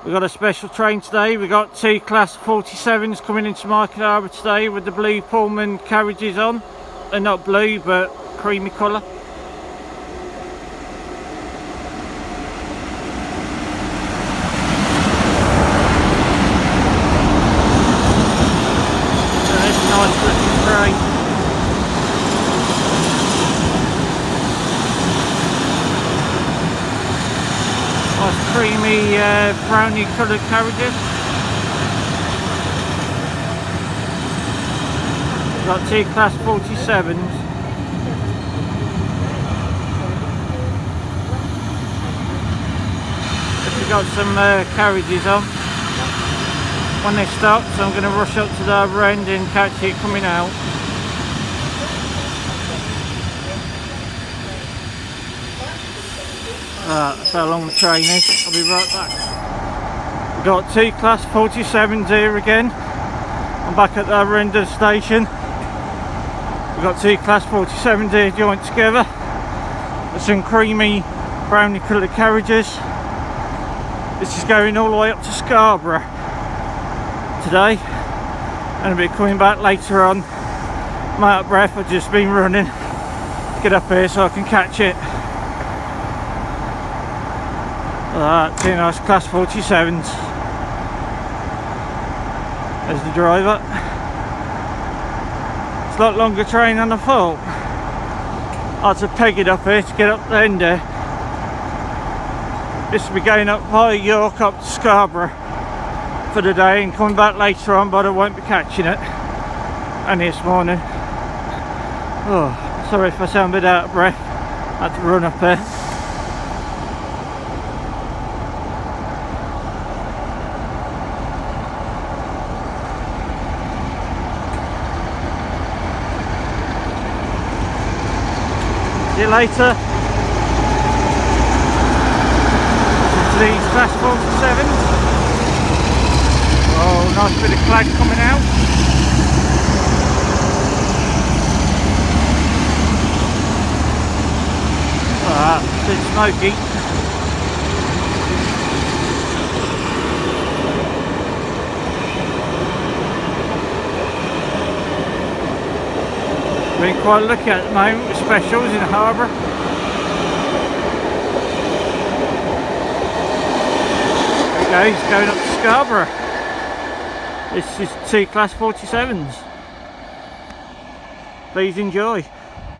We've got a special train today. We've got two Class 47s coming into Market Harbour today with the blue Pullman carriages on. They're not blue, but creamy colour. So there's a nice looking train. Nice creamy brownie coloured carriages. We've got two Class 47s. We've got some carriages on when they stop, so I'm going to rush up to the other end and catch it coming out. That's how long the train is. I'll be right back. We've got two Class 47s here again. I'm back at the other end of the station. We've got two Class 47s here joined together. There's some creamy brownie coloured carriages. This is going all the way up to Scarborough today, and I'll be coming back later on. I'm out of breath, I've just been running to get up here so I can catch it. Two nice Class 47s. There's the driver. It's a lot longer train than I thought. I had to peg it up here to get up the end there. This will be going up via York up to Scarborough for the day and coming back later on, but I won't be catching it. Only this morning. Oh, sorry if I sound a bit out of breath. I had to run up there. See you later. These Class 47s. Oh, nice bit of cloud coming out. It's a bit smoky. Been quite lucky at the moment with specials in the harbour. There he goes, going up to Scarborough. This is two Class 47s. Please enjoy.